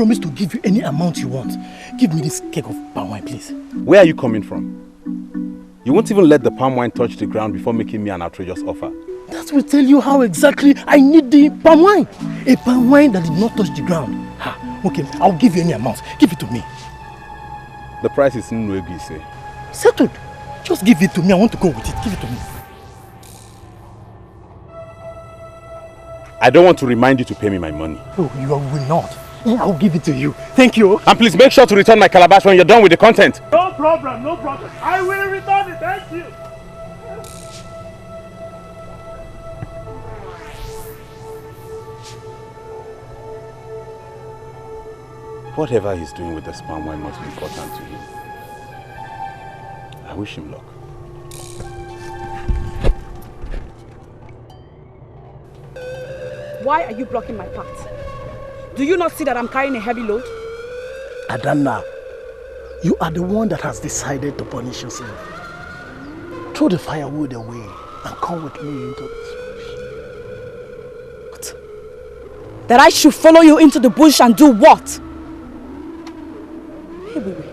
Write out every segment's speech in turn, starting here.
promise to give you any amount you want. Give me this keg of palm wine, please. Where are you coming from? You won't even let the palm wine touch the ground before making me an outrageous offer. That will tell you how exactly I need the palm wine. A palm wine that did not touch the ground. Ha, okay, I'll give you any amount. Give it to me. The price is Nwegu, you say? Settled. Just give it to me. I want to go with it. Give it to me. I don't want to remind you to pay me my money. Oh, you will not. I'll give it to you. Thank you. And please make sure to return my calabash when you're done with the content. No problem, no problem. I will return it. Thank you. Whatever he's doing with the palm wine must be important to him. I wish him luck. Why are you blocking my path? Do you not see that I'm carrying a heavy load? Adanna, you are the one that has decided to punish yourself. Throw the firewood away and come with me into this bush. What? That I should follow you into the bush and do what? Hey, baby.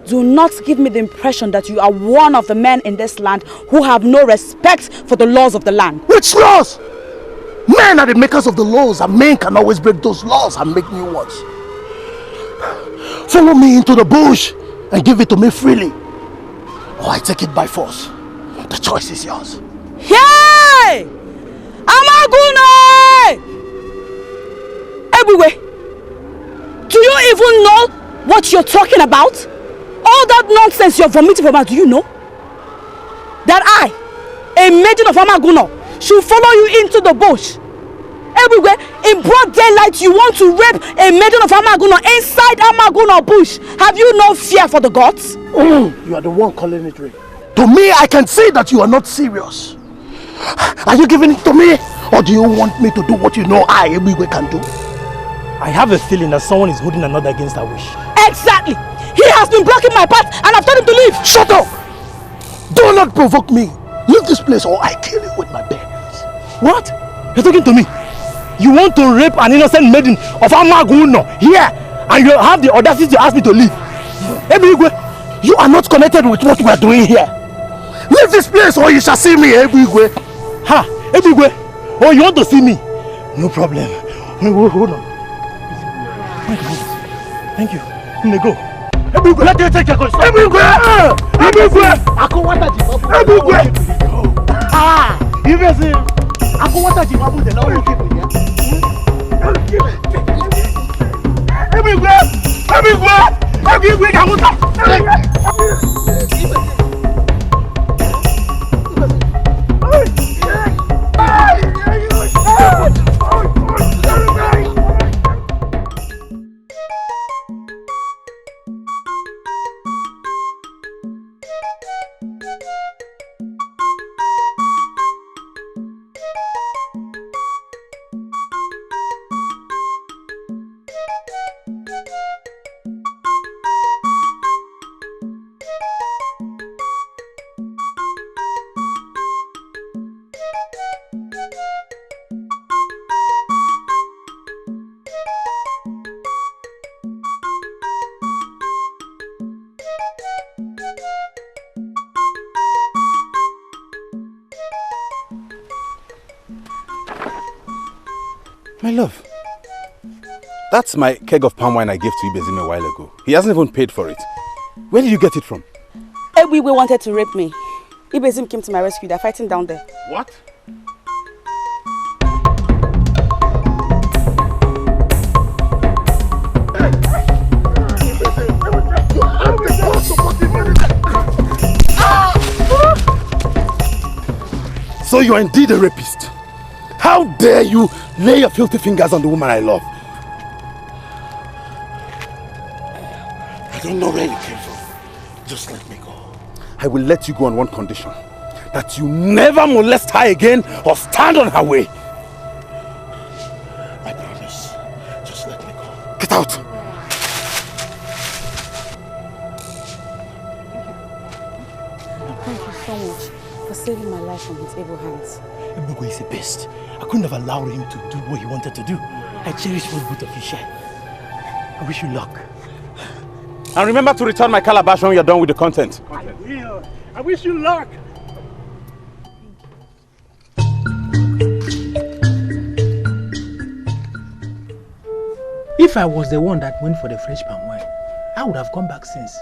Do not give me the impression that you are one of the men in this land who have no respect for the laws of the land. Which laws? Men are the makers of the laws, and men can always break those laws and make new ones. Follow me into the bush and give it to me freely, or I take it by force. The choice is yours. Hey! Amagune! Everywhere. Do you even know what you're talking about? All that nonsense you're vomiting about, do you know? That I, a maiden of Amaguno, should follow you into the bush. Everywhere, in broad daylight, you want to rape a maiden of Amaguno inside Amaguno bush. Have you no fear for the gods? You are the one calling it rape. To me, I can see that you are not serious. Are you giving it to me? Or do you want me to do what you know I, Ebigwe, can do? I have a feeling that someone is holding another against our wish. Exactly! He has been blocking my path and I've told him to leave! Shut up! Do not provoke me! Leave this place or I kill you with my bare hands. What? You're talking to me? You want to rape an innocent maiden of Amaguno here, and you have the audacity to ask me to leave? Ebigwe, you are not connected with what we are doing here. Leave this place or you shall see me, Ebigwe. Ha! Ebigwe! Oh, you want to see me? No problem. Hold on. Thank you. Let me go. Ebigwe, let me take your control. Ebigwe! Ebigwe! Ebigwe! Ah! You see? Aku want to jimabu the law you keep here. Ebigwe! Ebigwe! Ebigwe! Kamuta! My love, that's my keg of palm wine I gave to Ibezim a while ago. He hasn't even paid for it. Where did you get it from? Ebigwe wanted to rape me. Ibezim came to my rescue. They're fighting down there. What? So you are indeed a rapist. How dare you lay your filthy fingers on the woman I love? I don't know where you came from. Just let me go. I will let you go on one condition. That you never molest her again or stand on her way. I promise. Just let me go. Get out! Thank you so much for saving my life from his evil hands. Ebigwe is the best. I couldn't have allowed him to do what he wanted to do. I cherish what both of you share. I wish you luck. And remember to return my calabash when you're done with the content. I will. I wish you luck. If I was the one that went for the fresh palm wine, I would have come back since.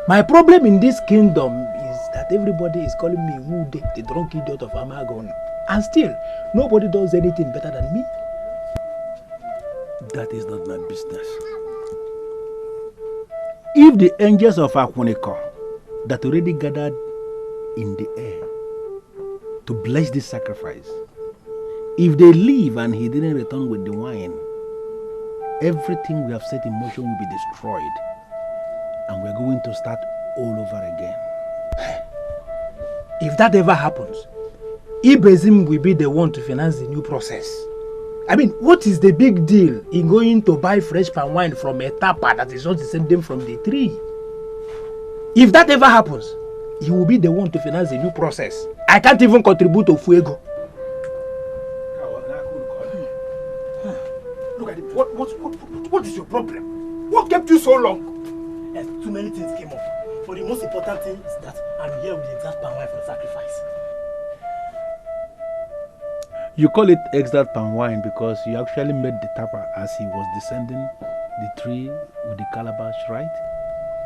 My problem in this kingdom is that everybody is calling me Wude, the drunk idiot of Amagon. And still, nobody does anything better than me. That is not my business. If the angels of Akwuniko that already gathered in the air to bless this sacrifice, if they leave and he didn't return with the wine, everything we have set in motion will be destroyed and we're going to start all over again. If that ever happens, Ibezim will be the one to finance the new process. I mean, what is the big deal in going to buy fresh palm wine from a tapper that is just descending from the tree? If that ever happens, he will be the one to finance the new process. I can't even contribute to Fuego. Look at it. What is your problem? What kept you so long? Too many things came up. But the most important thing is that I'm here with the exact palm wine for the sacrifice. You call it exiled palm wine because you actually made the tapper as he was descending the tree with the calabash, right?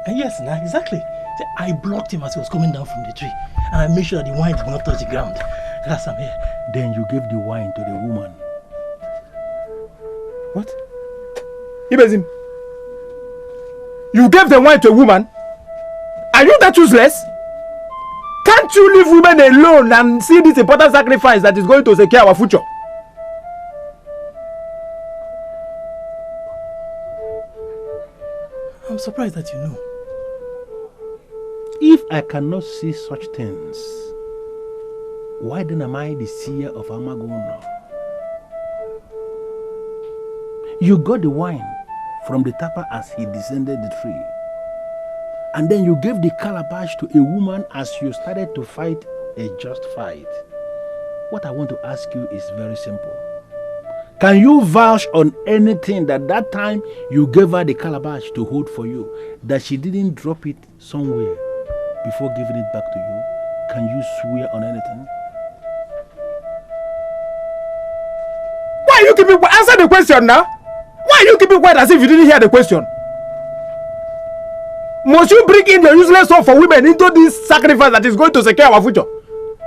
Yes, exactly. See, I blocked him as he was coming down from the tree. And I made sure that the wine did not touch the ground. That's why I'm here. Then you gave the wine to the woman. What? Ibezim, you gave the wine to a woman? Are you that useless? Can't you leave women alone and see this important sacrifice that is going to secure our future? I'm surprised that you know. If I cannot see such things, why then am I the seer of Amagono? You got the wine from the tapper as he descended the tree. And then you gave the calabash to a woman as you started to fight a just fight. What I want to ask you is very simple. Can you vouch on anything that time you gave her the calabash to hold for you, that she didn't drop it somewhere before giving it back to you? Can you swear on anything? Why are you keeping quiet? Answer the question now. Why are you keeping quiet as if you didn't hear the question? Must you bring in the useless soul for women into this sacrifice that is going to secure our future?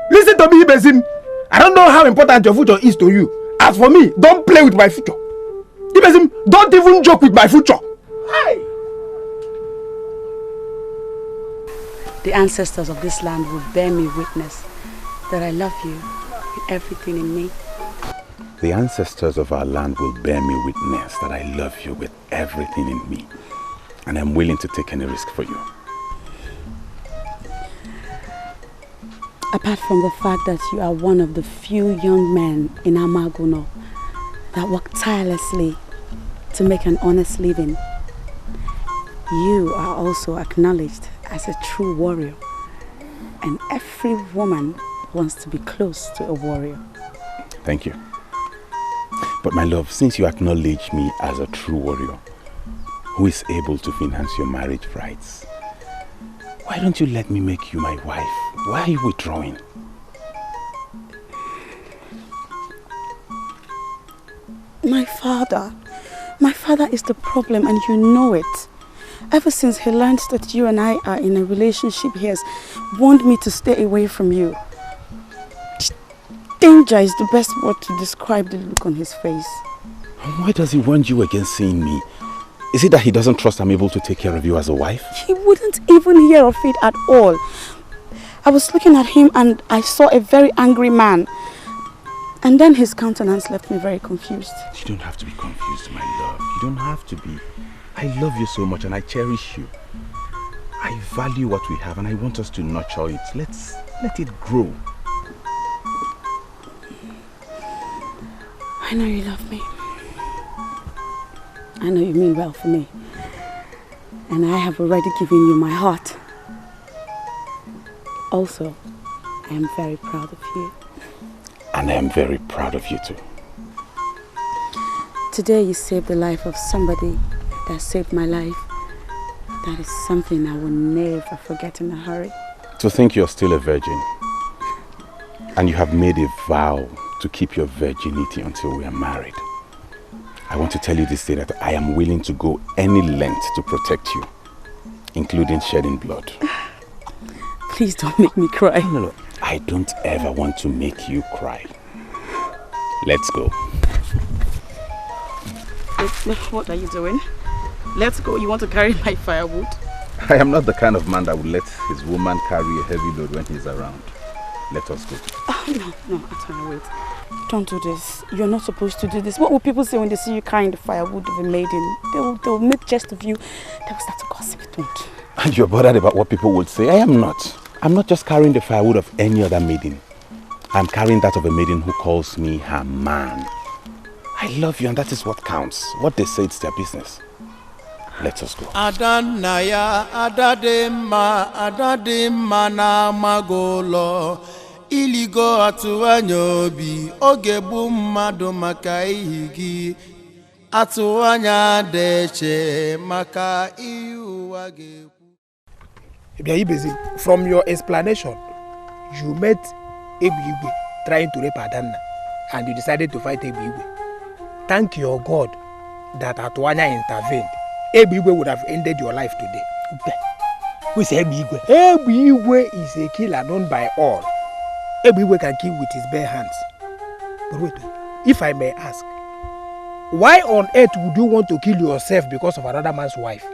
Listen to me, Ibezim. I don't know how important your future is to you. As for me, don't play with my future. Ibezim, don't even joke with my future. Hey! The ancestors of this land will bear me witness that I love you with everything in me. The ancestors of our land will bear me witness that I love you with everything in me. And I'm willing to take any risk for you. Apart from the fact that you are one of the few young men in Amagono that work tirelessly to make an honest living, you are also acknowledged as a true warrior. And every woman wants to be close to a warrior. Thank you. But my love, since you acknowledge me as a true warrior, who is able to finance your marriage rights, why don't you let me make you my wife? Why are you withdrawing? My father is the problem, and you know it. Ever since he learned that you and I are in a relationship, he has warned me to stay away from you. Danger is the best word to describe the look on his face. Why does he warn you against seeing me? Is it that he doesn't trust I'm able to take care of you as a wife? He wouldn't even hear of it at all. I was looking at him and I saw a very angry man. And then his countenance left me very confused. You don't have to be confused, my love. You don't have to be. I love you so much and I cherish you. I value what we have and I want us to nurture it. Let it grow. I know you love me. I know you mean well for me. And I have already given you my heart. Also, I am very proud of you. And I am very proud of you too. Today you saved the life of somebody that saved my life. That is something I will never forget in a hurry. To think you're still a virgin, and you have made a vow to keep your virginity until we are married. I want to tell you this day that I am willing to go any length to protect you, including shedding blood. Please don't make me cry. No, I don't ever want to make you cry. Let's go. What are you doing? Let's go. You want to carry my firewood? I am not the kind of man that would let his woman carry a heavy load when he's around. Let us go. Oh, no, Atanya, wait. Don't do this. You're not supposed to do this. What will people say when they see you carrying the firewood of a maiden? They'll make jest of you. They will start to gossip. Don't. And you're bothered about what people would say? I am not. I'm not just carrying the firewood of any other maiden. I'm carrying that of a maiden who calls me her man. I love you and that is what counts. What they say, it's their business. Let us go. Adanaya adadima na magolo iligo atuanya obi ogebu mmadu maka ihigi atuanya deche maka iuwa gebu. From your explanation, you met Ebuigwe trying to rape Adanna and you decided to fight Ebuigwe. Thank your God that Atuanya intervened. Ebuigwe would have ended your life today. Who is Ebuigwe? Ebuigwe is a killer known by all. Ebuigwe can kill with his bare hands. But wait, if I may ask, why on earth would you want to kill yourself because of another man's wife?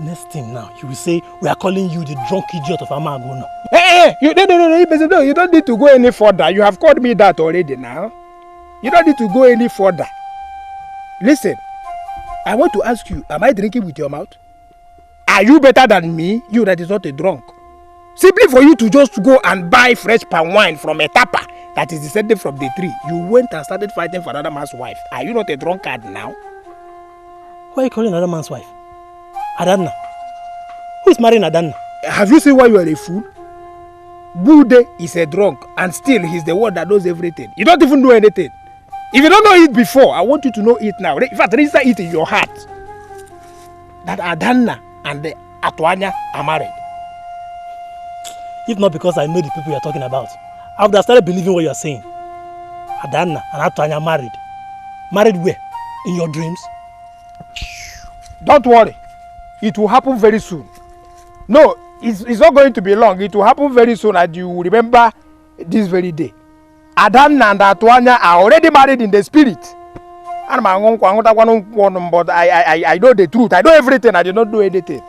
Next thing now, you will say, we are calling you the drunk idiot of Amaguno. Hey, you don't need to go any further. You have called me that already now. You don't need to go any further. Listen, I want to ask you, am I drinking with your mouth? Are you better than me, you that is not a drunk? Simply for you to just go and buy fresh palm wine from a tapper that is descended from the tree, you went and started fighting for another man's wife. Are you not a drunkard now? Why are you calling another man's wife? Adanna. Who is marrying Adanna? Have you seen why you are a fool? Bude is a drunk and still he's the one that knows everything. You don't even know anything. If you don't know it before, I want you to know it now. In fact, register it in your heart. That Adanna and the Atuanya are married. If not because I know the people you're talking about, I would have started believing what you're saying. Adanna and Atuanya are married. Married where? In your dreams? Don't worry. It will happen very soon. No, it's not going to be long. It will happen very soon and you will remember this very day. Adanna and Atuanya are already married in the spirit. But I know the truth. I know everything. I did not do anything.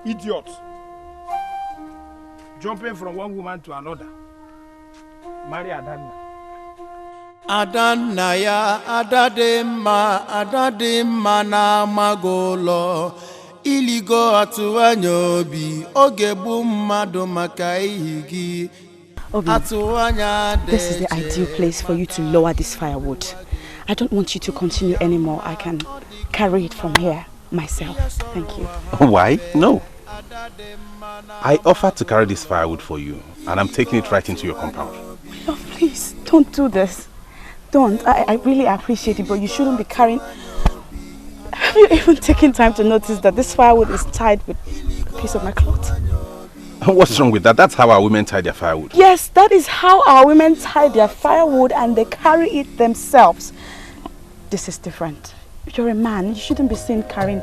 Idiot. Jumping from one woman to another. Marry Adanna. Adanaya adadima na magolo iligo atuanya obi ogebu mmadu maka ihigi atuanya de. This is the ideal place for you to lower this firewood. I don't want you to continue anymore. I can carry it from here myself. Thank you. Why? No. I offered to carry this firewood for you and I'm taking it right into your compound. Love, please, don't do this. Don't. I really appreciate it, but you shouldn't be carrying... Have you even taken time to notice that this firewood is tied with a piece of my cloth? What's wrong with that? That's how our women tie their firewood. Yes, that is how our women tie their firewood and they carry it themselves. This is different. If you're a man, you shouldn't be seen carrying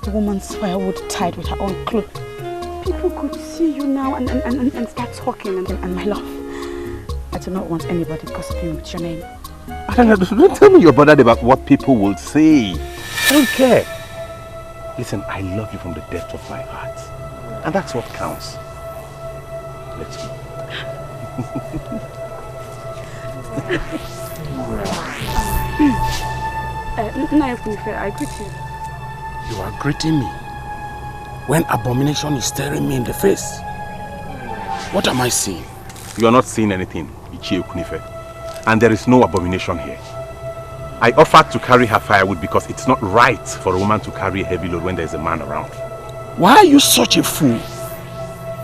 the woman's firewood tied with her own cloth. People could see you now and start talking and my love. I do not want anybody gossiping with your name. Don't tell me you're bothered about what people will say. I don't care. Listen, I love you from the depth of my heart. And that's what counts. Let's go. I greet you. You are greeting me when abomination is staring me in the face. What am I seeing? You are not seeing anything, Ichie Kunife. And there is no abomination here. I offered to carry her firewood because it's not right for a woman to carry a heavy load when there's a man around. Why are you such a fool?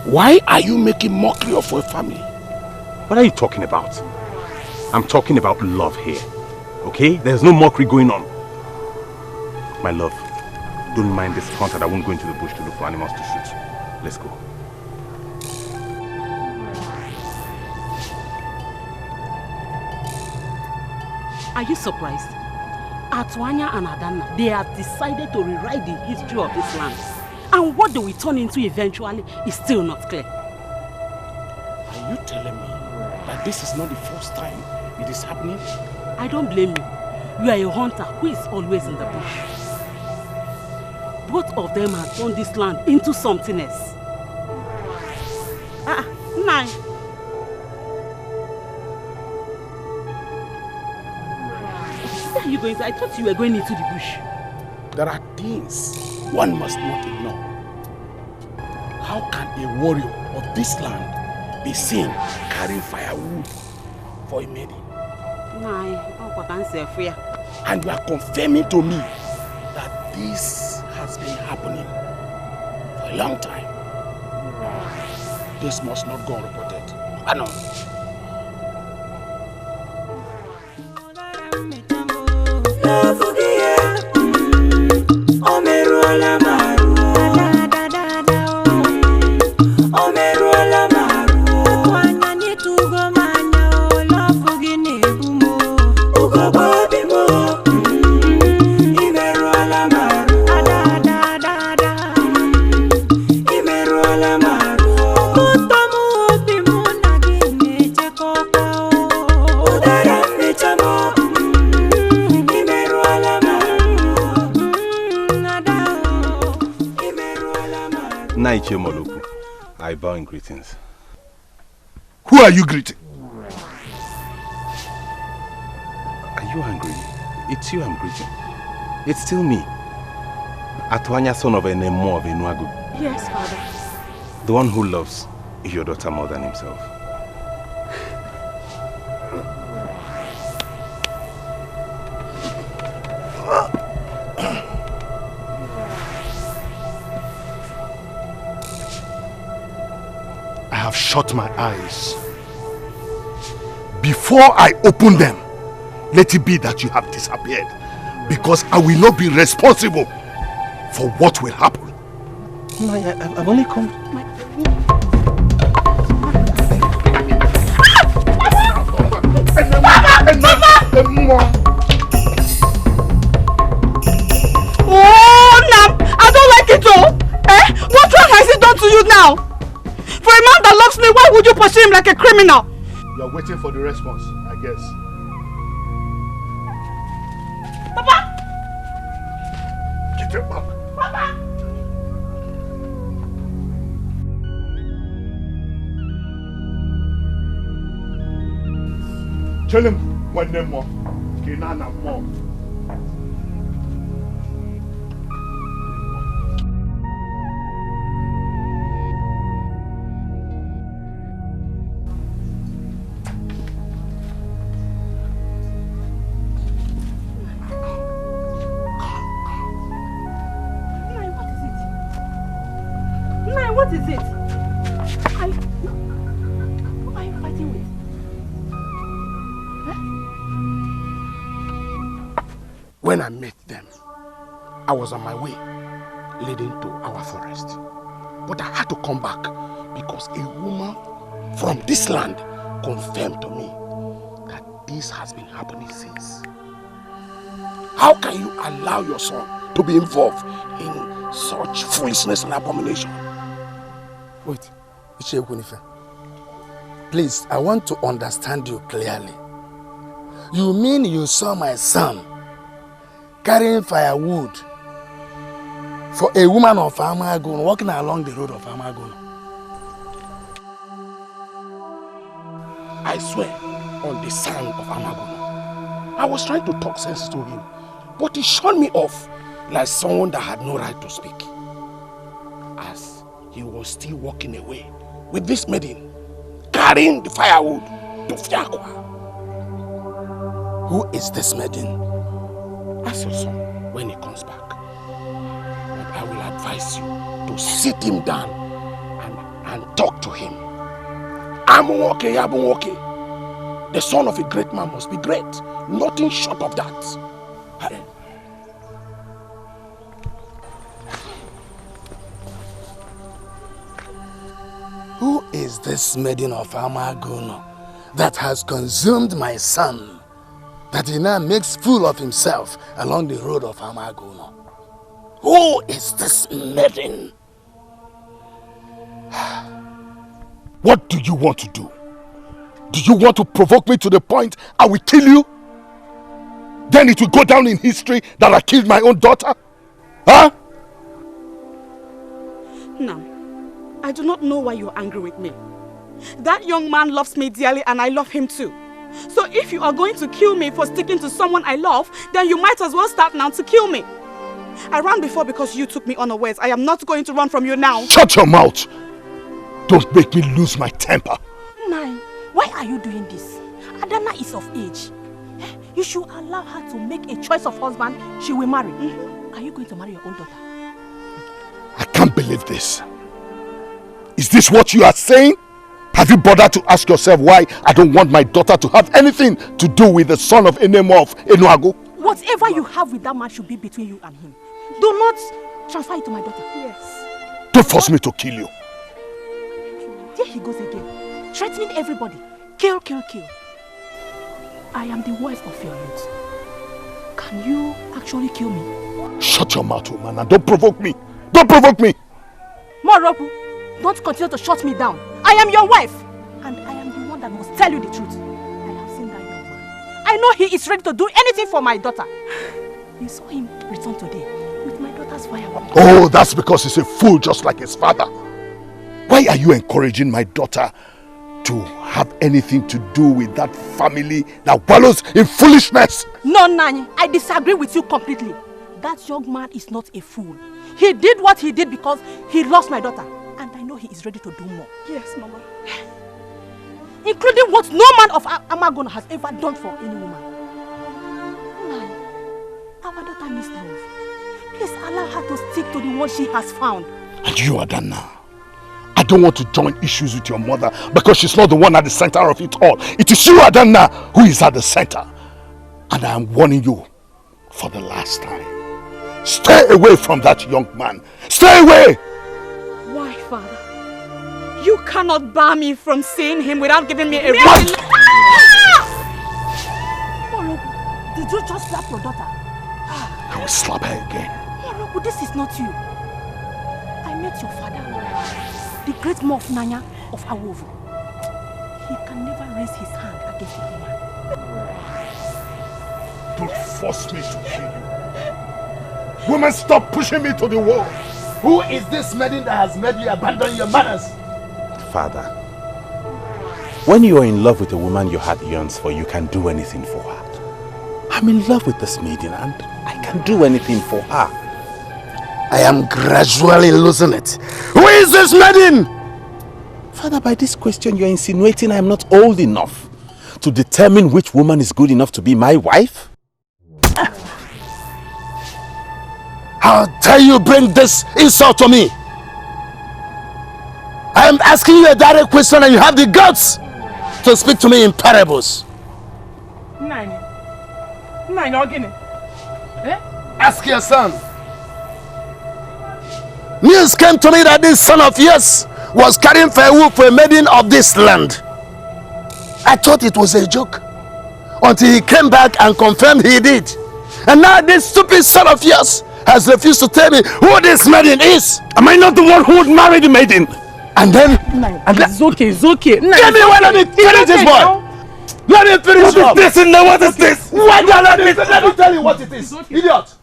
Why are you making mockery of your family? What are you talking about? I'm talking about love here. Okay? There's no mockery going on. My love, don't mind this hunter that won't go into the bush to look for animals to shoot. Let's go. Are you surprised? Atuanya and Adana, they have decided to rewrite the history of this land. And what they will turn into eventually is still not clear. Are you telling me that this is not the first time it is happening? I don't blame you. You are a hunter who is always in the bush. Both of them have turned this land into something else. Nine. Where are you going to? I thought you were going into the bush. There are things one must not ignore. How can a warrior of this land be seen carrying firewood for a maiden? And you are confirming to me that this has been happening for a long time. This must not go unreported. No. I bow in greetings. Who are you greeting? Are you angry? It's you I'm greeting. It's still me. Atuanya, son of Enemo of Enuagu. Yes, father. The one who loves your daughter more than himself. I have shut my eyes. Before I open them, let it be that you have disappeared, because I will not be responsible for what will happen. No, I've only come. Oh, Nam! I don't like it all! What wrong has he done to you now? For a man that loves me, why would you pursue him like a criminal? You are waiting for the response, I guess. Papa! Get it back. Papa! Tell him one name more. Kinana more. What is it? Who are you fighting with? When I met them, I was on my way leading to our forest. But I had to come back because a woman from this land confirmed to me that this has been happening since. How can you allow your son to be involved in such foolishness and abomination? Wait, please, I want to understand you clearly. You mean you saw my son carrying firewood for a woman of Amagun walking along the road of Amagun? I swear on the sand of Amagun. I was trying to talk sense to him, but he shut me off like someone that had no right to speak. As he was still walking away with this maiden, carrying the firewood to Fiakwa. Who is this maiden? Ask your son when he comes back. But I will advise you to sit him down and talk to him. Amunwoke, Amunwoke. The son of a great man must be great. Nothing short of that. Who is this maiden of Amagono that has consumed my son, that he now makes fool of himself along the road of Amagono? Who is this maiden? What do you want to do? Do you want to provoke me to the point I will kill you? Then it will go down in history that I killed my own daughter? Huh? No, I do not know why you're angry with me. That young man loves me dearly and I love him too. So if you are going to kill me for sticking to someone I love, then you might as well start now to kill me. I ran before because you took me unawares. I am not going to run from you now. Shut your mouth! Don't make me lose my temper. Nai, why are you doing this? Adana is of age. You should allow her to make a choice of husband she will marry. Are you going to marry your own daughter? I can't believe this. Is this what you are saying? Have you bothered to ask yourself why I don't want my daughter to have anything to do with the son of Enemo of Enuago? Whatever you have with that man should be between you and him. Do not transfer it to my daughter. Yes. Don't force me to kill you. There he goes again, threatening everybody. Kill, kill, kill. I am the wife of your youth. Can you actually kill me? Shut your mouth, woman, and don't provoke me. Don't provoke me. Morobu, don't continue to shut me down. I am your wife, and I am the one that must tell you the truth. I have seen that young man. I know he is ready to do anything for my daughter. You saw him return today with my daughter's firework. Oh, that's because he's a fool just like his father. Why are you encouraging my daughter to have anything to do with that family that wallows in foolishness? No, Nani, I disagree with you completely. That young man is not a fool. He did what he did because he lost my daughter. And I know he is ready to do more. Yes, Mama. Including what no man of Amagono has ever done for any woman. Nani, our daughter needs love. Please allow her to stick to the one she has found. And you, Adana, I don't want to join issues with your mother because she's not the one at the center of it all. It is you, Adana, who is at the center. And I am warning you for the last time. Stay away from that young man. Stay away! Why, Father? You cannot bar me from seeing him without giving me a reason. Morobu, did you just slap your daughter? I will slap her again. Morobu, this is not you. I met your father, the great Mof Nanya of Awovu. He can never raise his hand against a woman. Don't force me to kill you. Woman, stop pushing me to the wall. Who is this maiden that has made you abandon your manners? Father, when you are in love with a woman your heart yearns for, you can do anything for her. I'm in love with this maiden and I can do anything for her. I am gradually losing it. Who is this maiden? Father, by this question you're insinuating I am not old enough to determine which woman is good enough to be my wife? How dare you bring this insult to me? I am asking you a direct question and you have the guts to speak to me in parables. Nine, again. Ask your son. News came to me that this son of yours was carrying firewood for a maiden of this land. I thought it was a joke until he came back and confirmed he did. And now this stupid son of yours has refused to tell me who this maiden is. Am I not the one who would marry the maiden? And then... It's okay, it's okay. Give me one, let me finish this boy. Let me finish What is this? What is this? Wait, let me tell you what it is. Idiot.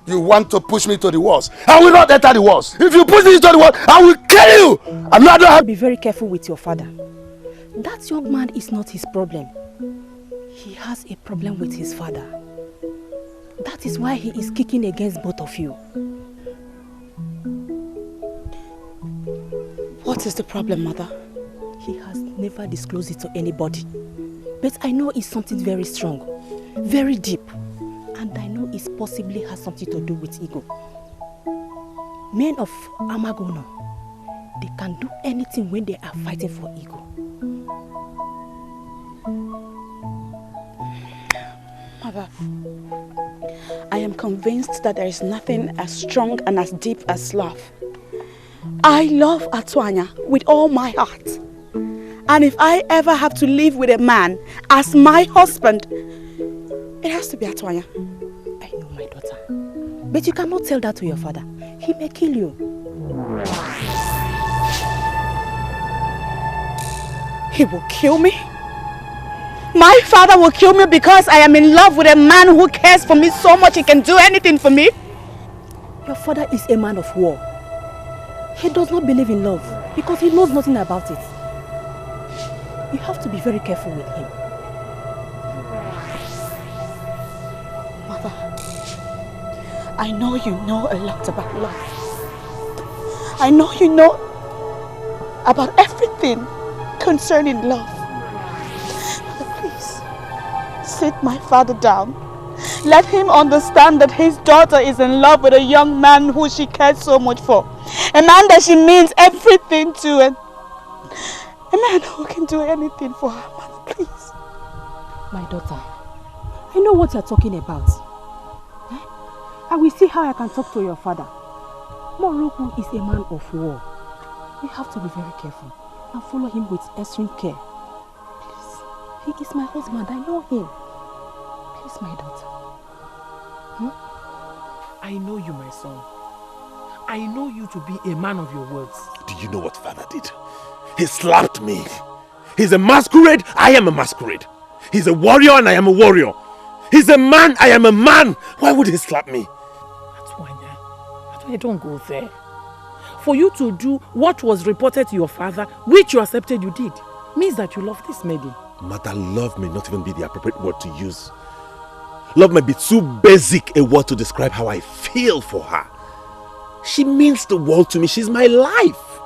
You want to push me to the walls. I will not enter the walls. If you push me to the walls, I will kill you. I'm not have... Be very careful with your father. That young man is not his problem. He has a problem with his father. That is why he is kicking against both of you. What is the problem, Mother? He has never disclosed it to anybody. But I know it's something very strong, very deep. And I know it possibly has something to do with ego. Men of Amagono, they can do anything when they are fighting for ego. Mother, I am convinced that there is nothing as strong and as deep as love. I love Atuanya with all my heart. And if I ever have to live with a man as my husband, it has to be Atuanya. I know, my daughter. But you cannot tell that to your father. He may kill you. He will kill me? My father will kill me because I am in love with a man who cares for me so much he can do anything for me? Your father is a man of war. He does not believe in love because he knows nothing about it. You have to be very careful with him. Mother, I know you know a lot about love. I know you know about everything concerning love. Mother, please, sit my father down. Let him understand that his daughter is in love with a young man who she cares so much for. A man that she means everything to, and a man who can do anything for her. Mother, please. My daughter, I know what you're talking about. I will see how I can talk to your father. Moroku is a man of war. You have to be very careful and follow him with extreme care. Please. He is my husband. I know him. Please, my daughter. I know you, my son. I know you to be a man of your words. Do you know what father did? He slapped me. He's a masquerade, I am a masquerade. He's a warrior and I am a warrior. He's a man, I am a man. Why would he slap me? Atuanya, don't go there. For you to do what was reported to your father, which you accepted you did, means that you love this maiden. Mother, love may not even be the appropriate word to use. Love may be too basic a word to describe how I feel for her. She means the world to me. She's my life.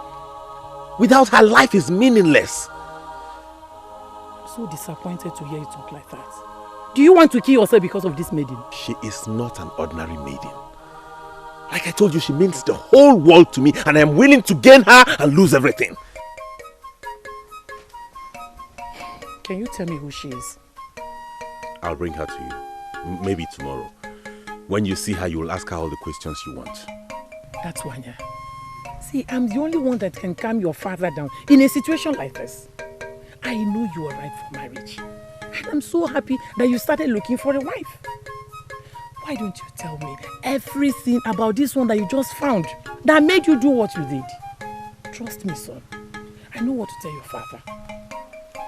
Without her, life is meaningless. I'm so disappointed to hear you talk like that. Do you want to kill yourself because of this maiden? She is not an ordinary maiden. Like I told you, she means the whole world to me, and I am willing to gain her and lose everything. Can you tell me who she is? I'll bring her to you. Maybe tomorrow. When you see her, you will ask her all the questions you want. That's Wanya. See, I'm the only one that can calm your father down in a situation like this. I know you are right for marriage. And I'm so happy that you started looking for a wife. Why don't you tell me everything about this one that you just found that made you do what you did? Trust me, son. I know what to tell your father.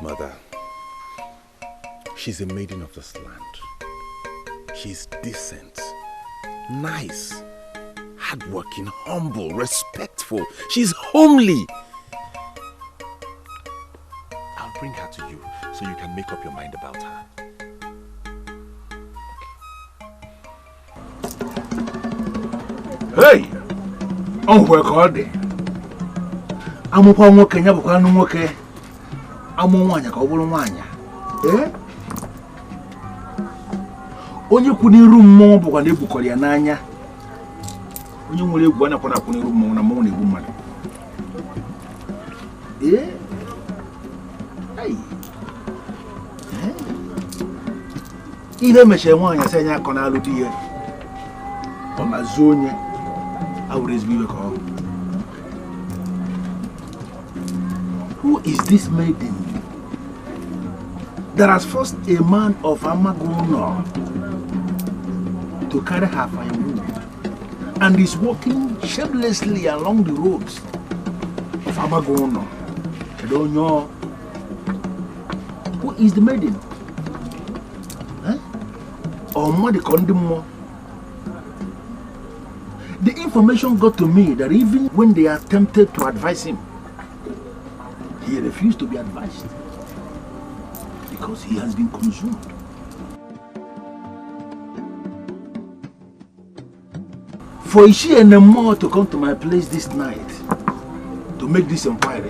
Mother, she's a maiden of this land. She's decent, nice, hardworking, humble, respectful. She's homely. I'll bring her to you so you can make up your mind about her. Hey! On where called it? I'm upon walking up on walking. I'm on one, eh? Onye kuniru mmụọ bụkwa na egbukọrọ ya n'anya. Onye nwere egwu anakwa na kuniru mmụọ na mmụọ na-egbu mmadụ. Ihe meche nwaanyị asị anya akọ n'alụ di ya. Ọ na-azụ onye awụrụ ezigbo iwe ka ọ. Who is this maiden that has forced a man of Amaguno to carry her firewood and is walking shamelessly along the roads of Amaguno? I don't know. Who is the maiden? Or more the condemn? The information got to me that even when they attempted to advise him, he refused to be advised because he has been consumed. For Ishi and more to come to my place this night to make this inquiry,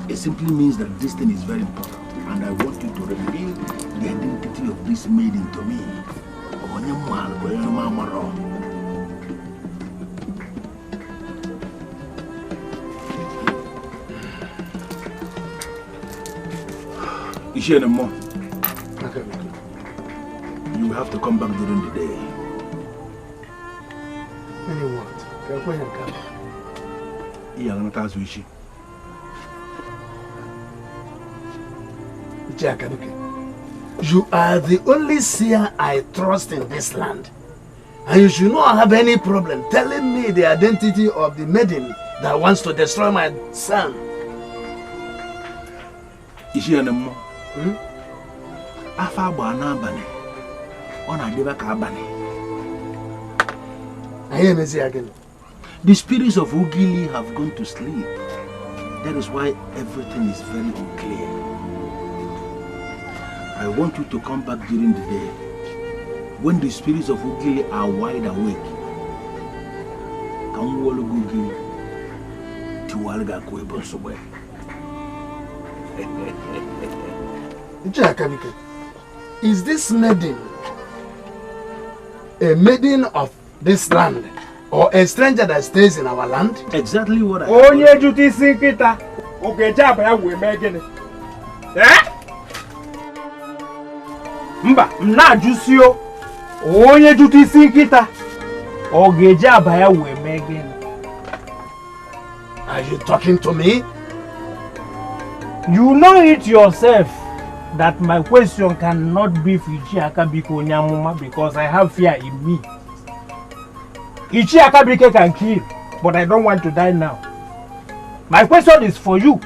it simply means that this thing is very important, and I want you to reveal the identity of this maiden to me. Ishi and more. You have to come back during the day. You are the only seer I trust in this land. And you should not have any problem telling me the identity of the maiden that wants to destroy my son. Is she anymore? Afa bana bani. Ona deva ka bani. I hear me say again. The spirits of Ugili have gone to sleep. That is why everything is very unclear. I want you to come back during the day. When the spirits of Ugili are wide awake, come wall Ugili to Walga Kwebon somewhere. Is this maiden a maiden of this land or a stranger that stays in our land? Exactly what I Onye juti sinkita. Ogeja ba ya we megene. Mba, mna jusio. Onye juti sinkita. Ogeja ba ya we megene. Are you talking to me? You know it yourself that my question cannot be Ichi Akabiko Nyamuma because I have fear in me. Ichi Akabike can kill, but I don't want to die now. My question is for you.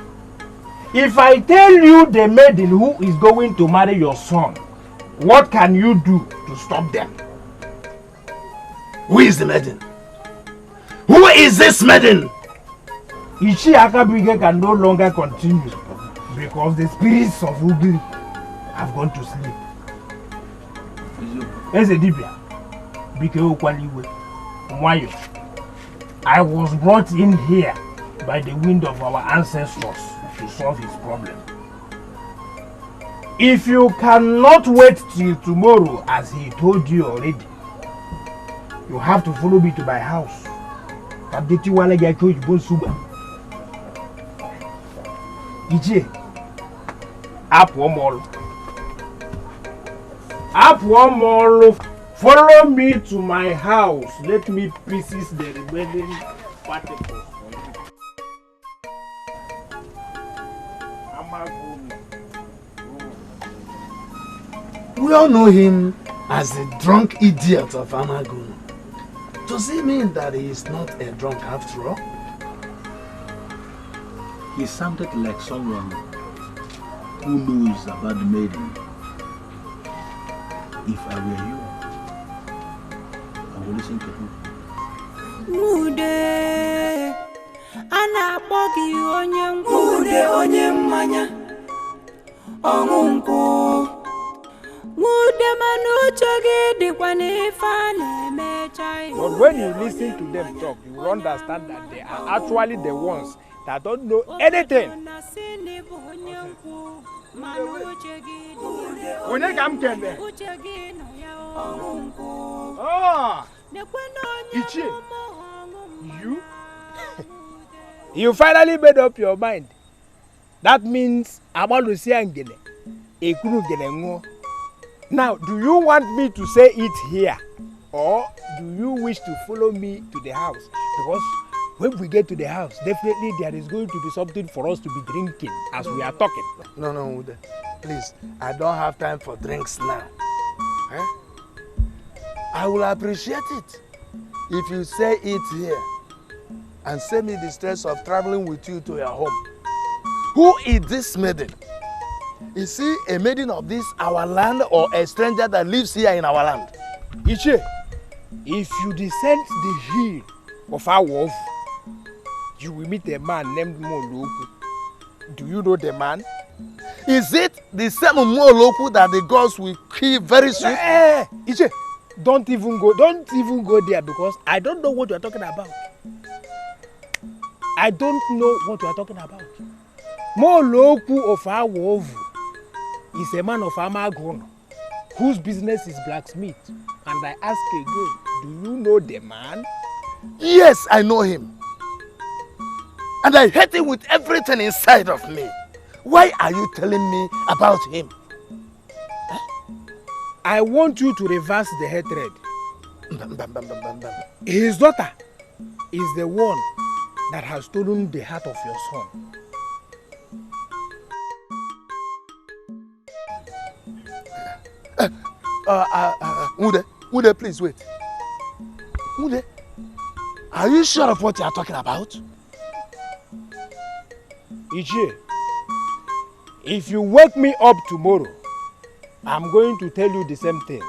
If I tell you the maiden who is going to marry your son, what can you do to stop them? Who is the maiden? Who is this maiden? Ichi Akabike can no longer continue because the spirits of Ugli have gone to sleep. Eze Dibia, Bike Okwaliwe, Mwayo. I was brought in here by the wind of our ancestors to solve his problem. If you cannot wait till tomorrow, as he told you already, you have to follow me to my house. Ije, up one more. Up one more. Follow me to my house. Let me pieces the remaining particles. We all know him as the drunk idiot of Amagun. Does it mean that he is not a drunk after all? He sounded like someone who knows about the maiden. If I were you, I would listen to him. Mude, ana bogi onye mude onye mmanya, ongunku. Mude manucho gidi kwa nifane mechai. But when you listen to them talk, you will understand that they are actually the ones that don't know anything. Oh, Ichi, you finally made up your mind. That means Amalusi Angele, Ekuru Gelengo. Now, do you want me to say it here, or do you wish to follow me to the house? Because when we get to the house, definitely there is going to be something for us to be drinking as we are talking. No, Ude. Please, I don't have time for drinks now. Eh? I will appreciate it if you say it here and save me the stress of traveling with you to your home. Who is this maiden? Is he a maiden of this our land or a stranger that lives here in our land? Iche, if you descend the hill of our wolf, you will meet a man named Moloku. Do you know the man? Is it the same Moloku that the gods will kill very soon? Iche, don't even go there because I don't know what you are talking about. I don't know what you are talking about. Moloku of our wolf is a man of Amagon whose business is blacksmith. And I ask again, do you know the man? Yes, I know him. And I hate him with everything inside of me. Why are you telling me about him? Huh? I want you to reverse the hatred. His daughter is the one that has stolen the heart of your son. Ude, please wait. Ude, are you sure of what you are talking about? Ichie, if you wake me up tomorrow, I'm going to tell you the same thing.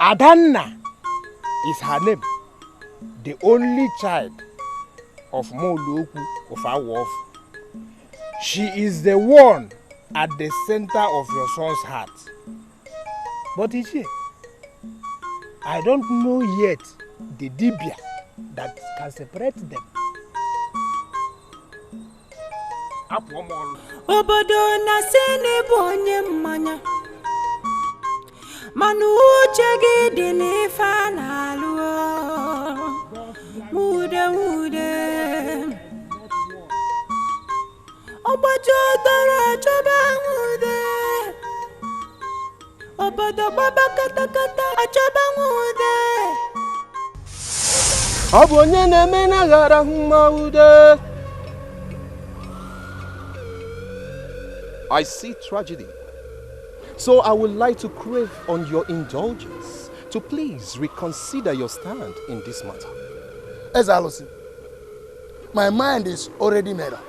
Adanna is her name, the only child of Moluoku of Awov. She is the one at the center of your son's heart. But Ichie, I don't know yet the dibia that can separate them. Obodo na sini bonye mmanya manu uche gị dị n'ife a na-alụ mude ọgbajọ dara achọba nwude obodo gbaba katakata achọba nwude ọ bụ onye na-eme na ghara nwude. I see tragedy, so I would like to crave on your indulgence to please reconsider your stand in this matter. Ezalosi, my mind is already made up.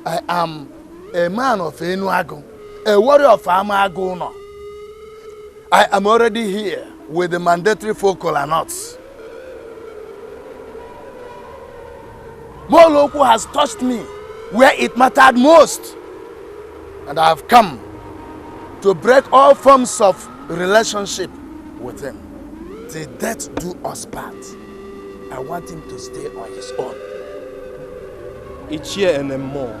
I am a man of Enuago, a warrior of Amaguno. I am already here with the mandatory focal and nuts. Moloku has touched me where it mattered most, and I have come to break all forms of relationship with him. Till death do us part. I want him to stay on his own. Each year and more.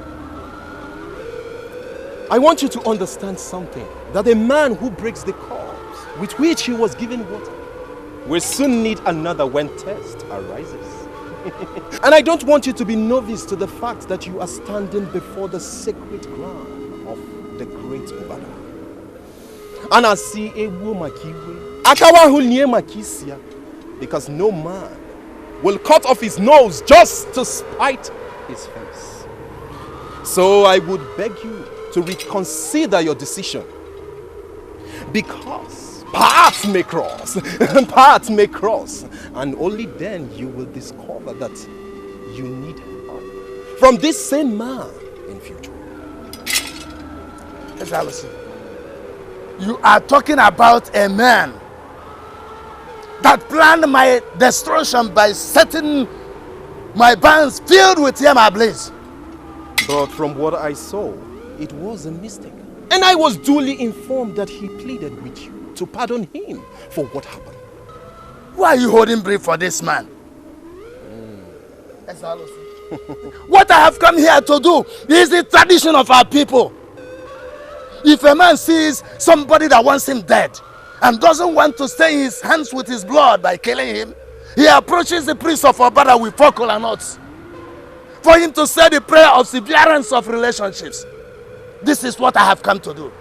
I want you to understand something, that a man who breaks the cords with which he was given water will soon need another when thirst arises. And I don't want you to be novice to the fact that you are standing before the sacred ground of the great Ubada. And I see a woman because no man will cut off his nose just to spite his face. So I would beg you to reconsider your decision, because paths may cross, and only then you will discover that you need help from this same man in future. Yes, Allison. You are talking about a man that planned my destruction by setting my barns filled with yam ablaze. But from what I saw, it was a mistake. And I was duly informed that he pleaded with you to pardon him for what happened. Why are you holding brief for this man? What I have come here to do is the tradition of our people. If a man sees somebody that wants him dead and doesn't want to stain his hands with his blood by killing him, he approaches the priest of Obada with focal and nuts for him to say the prayer of severance of relationships. This is what I have come to do.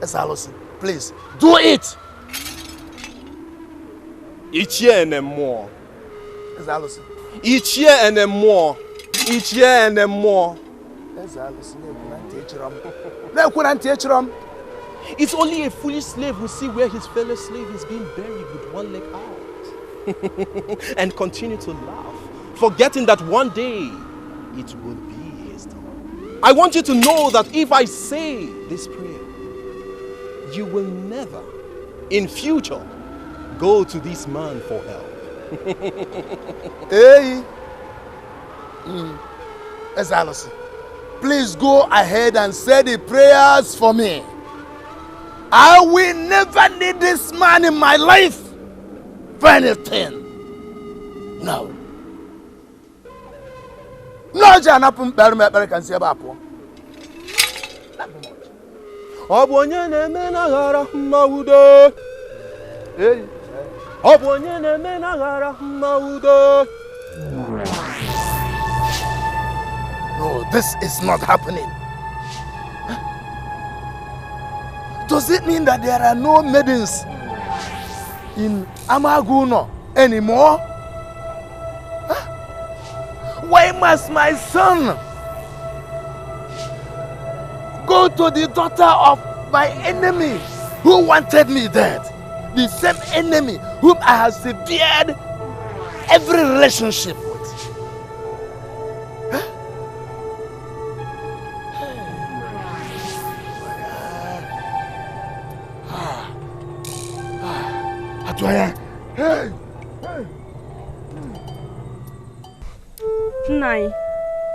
Esalosi, please, do it. Each year and more. Esalosi. Each year and more. Each year and more. It's only a foolish slave who see where his fellow slave is being buried with one leg out and continue to laugh, forgetting that one day it will be his turn. I want you to know that if I say this prayer, you will never in future go to this man for help. Hey, Ezalosi, please go ahead and say the prayers for me. I will never need this man in my life for anything. No. No, Janapum Berry can see about poor. No, this is not happening. Does it mean that there are no maidens in Amaguno anymore? same as my son, go to the daughter of my enemy who wanted me dead. The same enemy whom I have severed every relationship with. Nai,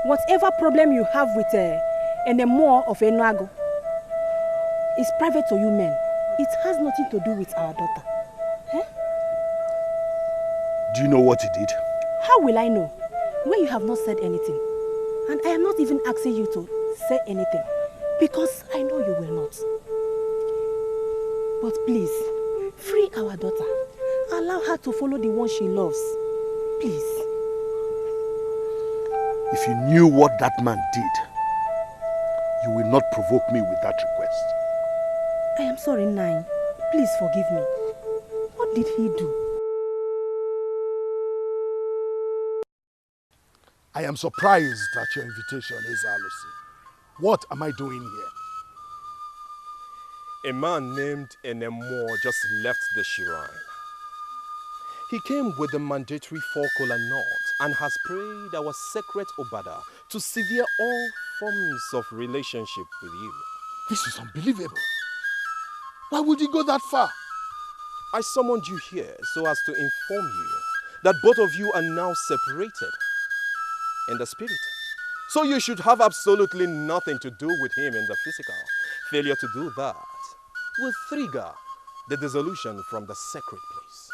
whatever problem you have with Enemo of Enuago is private to you men. It has nothing to do with our daughter. Do you know what he did? How will I know when you have not said anything? And I am not even asking you to say anything because I know you will not. But please, free our daughter. Allow her to follow the one she loves. Please. If you knew what that man did, you will not provoke me with that request. I am sorry, Nine. Please forgive me. What did he do? I am surprised at your invitation, Ezalusi. What am I doing here? A man named Enemo just left the shrine. He came with the mandatory 4-kola knot and has prayed our sacred Obada to sever all forms of relationship with you. This is unbelievable. Why would he go that far? I summoned you here so as to inform you that both of you are now separated in the spirit. So you should have absolutely nothing to do with him in the physical. Failure to do that will trigger the dissolution from the sacred place.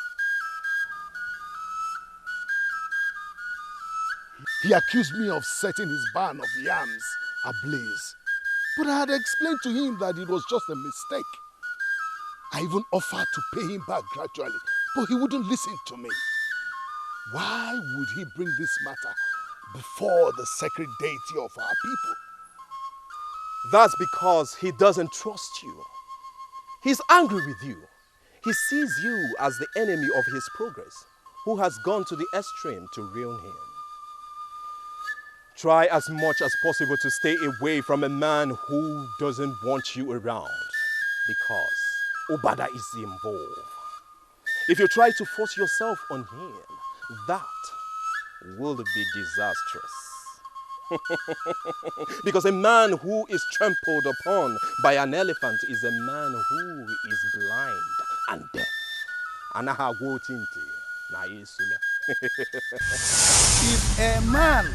He accused me of setting his barn of yams ablaze. But I had explained to him that it was just a mistake. I even offered to pay him back gradually, but he wouldn't listen to me. Why would he bring this matter before the sacred deity of our people? That's because he doesn't trust you. He's angry with you. He sees you as the enemy of his progress, who has gone to the extreme to ruin him. Try as much as possible to stay away from a man who doesn't want you around, because Obada is involved. If you try to force yourself on him, that will be disastrous. Because a man who is trampled upon by an elephant is a man who is blind and deaf. If a man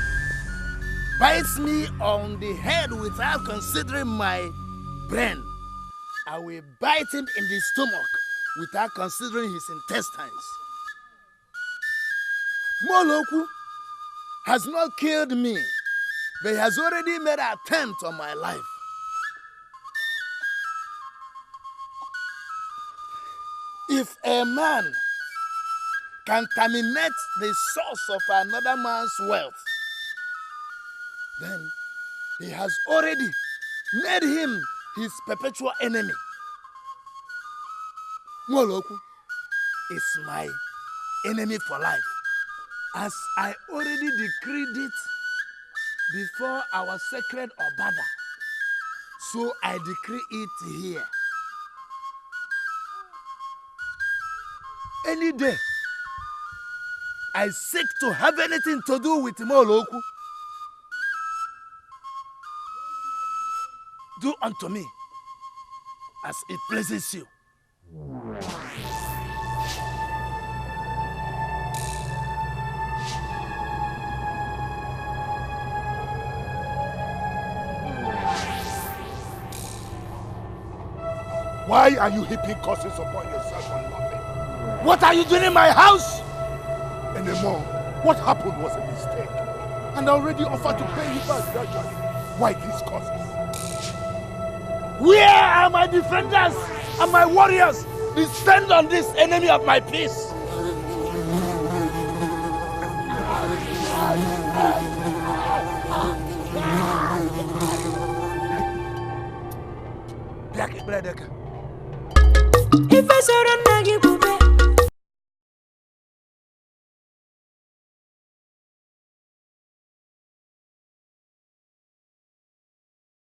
bites me on the head without considering my brain, I will bite him in the stomach without considering his intestines. Moloku has not killed me, but he has already made an attempt on my life. If a man can terminate the source of another man's wealth, then he has already made him his perpetual enemy. Moloku is my enemy for life, as I already decreed it before our sacred Obada. So I decree it here. Any day I seek to have anything to do with Moloku, do unto me as it pleases you. Why are you heaping curses upon yourself for nothing? What are you doing in my house? Anymore, what happened was a mistake. And I already offered to pay you back gradually. Why these curses? Where are my defenders and my warriors? They stand on this enemy of my peace. If I saw